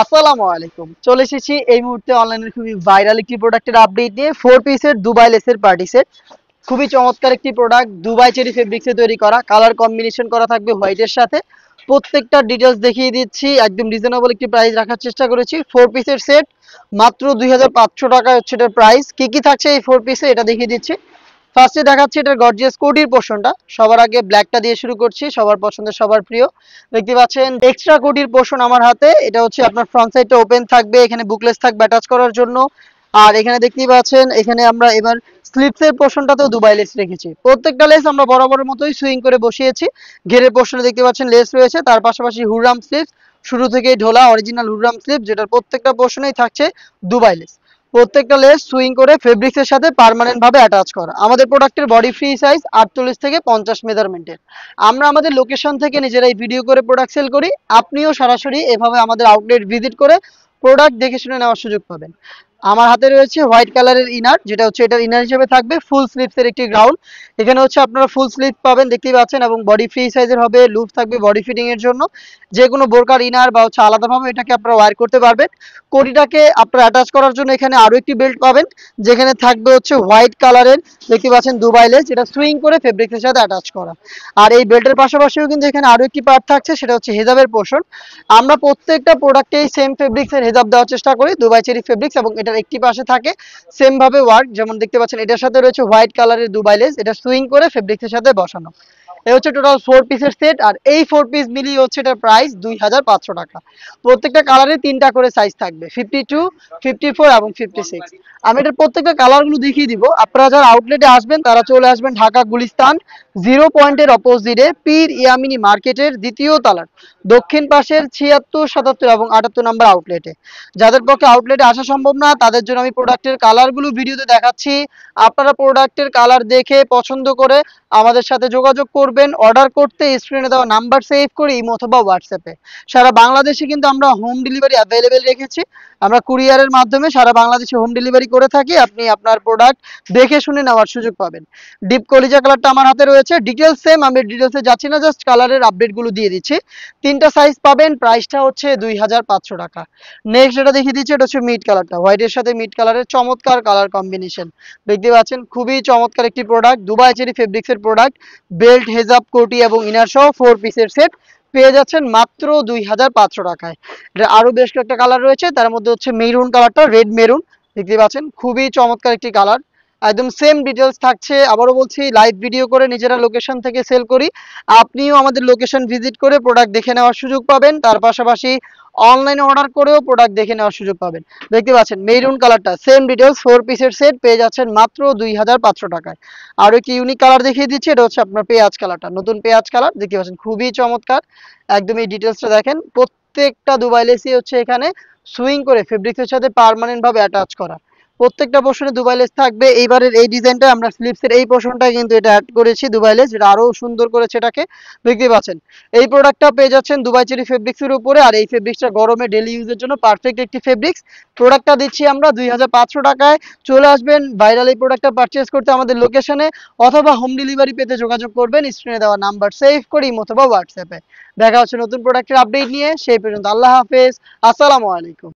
আসসালামু আলাইকুম। চলে এসেছি এই মুহূর্তে অনলাইনের খুবই ভাইরাল একটি প্রোডাক্টের আপডেট নিয়ে। 4 পিসের দুবাই লেসের পার্টি সেট। খুবই চমৎকার একটি প্রোডাক্ট, দুবাই চেরি ফেব্রিক্সে তৈরি করা, কালার কম্বিনেশন করা থাকবে হোয়াইটের সাথে। প্রত্যেকটা ডিটেলস দেখিয়ে দিচ্ছি, একদম রিজনেবল একটি প্রাইস রাখার চেষ্টা করেছি। 4 পিসের সেট মাত্র 2500 টাকায় হচ্ছে এটার প্রাইস। কি কি থাকছে এই 4 পিসে এটা দেখিয়ে দিচ্ছি। ফার্স্টে দেখাচ্ছি এটার গর্জিয়াস কোটির পোর্শনটা। সবার আগে ব্ল্যাকটা দিয়ে শুরু করছি, সবার পছন্দের সবার প্রিয়। দেখতে পাচ্ছেন এক্সট্রা কোটির পোর্শন আমার হাতে। এটা হচ্ছে আপনার ফ্রন্ট সাইডটা ওপেন থাকবে, এখানে বুকলেস থাকবে অ্যাটাচ করার জন্য। আর এখানে দেখতেই পাচ্ছেন, এখানে আমরা এবার স্লিপসের পোর্শনটাতেও দুবাই লেস রেখেছি। প্রত্যেকটা লেস আমরা বরাবরের মতোই সুইং করে বসিয়েছি। ঘেরের পোর্শনে দেখতে পাচ্ছেন লেস রয়েছে, তার পাশাপাশি হুররাম স্লিপস শুরু থেকে ঢোলা অরিজিনাল হুররাম স্লিপ, যেটার প্রত্যেকটা পোর্শনেই থাকছে দুবাই লেস। প্রত্যেকটা লেস সুইং করে ফেব্রিক্সের সাথে পার্মানেন্ট ভাবে অ্যাটাচ করা। আমাদের প্রোডাক্টের বডি ফ্রি সাইজ 48 থেকে 50 মেজারমেন্টের। আমরা আমাদের লোকেশন থেকে নিজেরাই ভিডিও করে প্রোডাক্ট সেল করি। আপনিও সরাসরি এভাবে আমাদের আউটলেট ভিজিট করে প্রোডাক্ট দেখে শুনে নেওয়ার সুযোগ পাবেন। আমার হাতে রয়েছে হোয়াইট কালারের ইনার, যেটা হচ্ছে এটার ইনার হিসেবে থাকবে। ফুল স্লিভসের একটি গ্রাউন্ড, এখানে হচ্ছে আপনারা ফুল স্লিভ পাবেন দেখতেই পাচ্ছেন, এবং বডি ফ্রি সাইজের হবে, লুপ থাকবে বডি ফিটিং এর জন্য। যে কোনো বোরকার ইনার বা হচ্ছে আলাদাভাবে এটাকে আপনারা ওয়্যার করতে পারবেন। কোটিটাকে আপনারা অ্যাটাচ করার জন্য এখানে আরো একটি বেল্ট পাবেন, যেখানে থাকবে হচ্ছে হোয়াইট কালারের দেখতে পাচ্ছেন দুবাই লেস, যেটা সুইং করে ফেব্রিক্সের সাথে অ্যাটাচ করা। আর এই বেল্টের পাশাপাশিও কিন্তু এখানে আরো একটি পার্ট থাকছে, সেটা হচ্ছে হেজাবের পোর্শন। আমরা প্রত্যেকটা প্রোডাক্টেই সেম ফেব্রিক্সের হেজাব দেওয়ার চেষ্টা করি, দুবাই চেরি ফেব্রিক্স, এবং এটার একটি পাশে থাকে সেম ভাবে ওয়ার্ক। যেমন দেখতে পাচ্ছেন এটার সাথে রয়েছে হোয়াইট কালারের দুবাই লেস, এটা সুইং করে ফেব্রিক্সের সাথে বসানো। এই হচ্ছে টোটাল 4 পিসের সেট, আর এই 4 পিস মিলিয়ে হচ্ছে এটার প্রাইস 2500 টাকা। প্রত্যেকটা কালারে তিনটা করে সাইজ থাকবে, 52, 54 এবং 56। আমি এটার প্রত্যেকটা কালারগুলো দেখিয়ে দিব। আপনারা যারা আউটলেটে আসবেন তারা চলে আসবেন ঢাকা গুলিস্তান 0 পয়েন্টের অপোজিটে পীর ইয়ামিনী মার্কেটের দ্বিতীয় তলার দক্ষিণ পাশের 76, 77 এবং 78 নম্বর আউটলেটে। যাদের পক্ষে আউটলেটে আসা সম্ভব না তাদের জন্য আমি প্রোডাক্টের কালারগুলো ভিডিওতে দেখাচ্ছি। আপনারা প্রোডাক্টের কালার দেখে পছন্দ করে আমাদের সাথে যোগাযোগ করবেন। অর্ডার করতে স্ক্রিনে দেওয়া নাম্বার সেভ করে ইমো অথবা হোয়াটসঅ্যাপে সারা বাংলাদেশে কিন্তু আমরা হোম ডেলিভারি অ্যাভেলেবেল রেখেছি। আমরা কুরিয়ারের মাধ্যমে সারা বাংলাদেশে হোম ডেলিভারি করে থাকি। আপনি আপনার প্রোডাক্ট দেখে শুনে নেওয়ার সুযোগ পাবেন। ডিপ কলিজা কালারটা আমার হাতে রয়েছে, ডিটেলস সেম, আমি ডিটেলসে যাচ্ছি না, জাস্ট কালারের আপডেটগুলো দিয়ে দিচ্ছি। তিনটা সাইজ পাবেন, প্রাইসটা হচ্ছে 2500 টাকা। নেক্সট যেটা দেখিয়ে দিচ্ছি এটা হচ্ছে মিড কালারটা, হোয়াইটের সাথে মিড কালারের চমৎকার কালার কম্বিনেশন। দেখতে পাচ্ছেন খুবই চমৎকার একটি প্রোডাক্ট, দুবাই চেরি ফেব্রিক্সের প্রোডাক্ট। বেল্ট, হেজাব, কোটি এবং ইনার সহ 4 পিসের সেট পেয়ে যাচ্ছেন মাত্র 2500 টাকায়। এটা আরো বেশ কয়েকটা কালার রয়েছে, তার মধ্যে হচ্ছে মেরুন কালারটা, রেড মেরুন। দেখতে পাচ্ছেন খুবই চমৎকার একটি কালার, একদম সেম ডিটেলস থাকছে। আবারও বলছি, লাইভ ভিডিও করে নিজেরা লোকেশন থেকে সেল করি। আপনিও আমাদের লোকেশন ভিজিট করে প্রোডাক্ট দেখে নেওয়ার সুযোগ পাবেন, তার পাশাপাশি অনলাইনে অর্ডার করেও প্রোডাক্ট দেখে নেওয়ার সুযোগ পাবেন। দেখতে পাচ্ছেন মেরুন কালারটা, সেম ডিটেলস, 4 পিসের সেট পেয়ে যাচ্ছেন মাত্র 2500 টাকায়। আরো একটি ইউনিক কালার দেখিয়ে দিচ্ছি, এটা হচ্ছে আপনার পেঁয়াজ কালারটা, নতুন পেঁয়াজ কালার। দেখতে পাচ্ছেন খুবই চমৎকার, একদম এই ডিটেলসটা দেখেন। প্রত্যেকটা দুবাই লেসই হচ্ছে এখানে সুইং করে ফেব্রিক্সের সাথে পার্মানেন্ট ভাবে অ্যাটাচ করা। প্রত্যেকটা পোর্শনে দুবাই লেস থাকবে। এইবারের এই ডিজাইনটা আমরা স্লিপসের এই পোর্শনটা কিন্তু এটা অ্যাড করেছি দুবাই লেস, যেটা আরো সুন্দর করেছে এটাকে। দেখতে পাচ্ছেন এই প্রোডাক্টটা পেয়ে যাচ্ছেন দুবাই চেরি ফেব্রিক্সের উপরে, আর এই ফেব্রিক্সটা গরমে ডেলি ইউজের জন্য পারফেক্ট একটি ফেব্রিক্স। প্রোডাক্টটা দিচ্ছি আমরা 2500 টাকায়। চলে আসবেন ভাইরাল এই প্রোডাক্টটা পারচেজ করতে আমাদের লোকেশনে, অথবা হোম ডেলিভারি পেতে যোগাযোগ করবেন স্ক্রিনে দেওয়া নাম্বার সেভ করি অথবা হোয়াটসঅ্যাপে। দেখা হচ্ছে নতুন প্রোডাক্টের আপডেট নিয়ে, সেই পর্যন্ত আল্লাহ হাফেজ, আসসালামু আলাইকুম।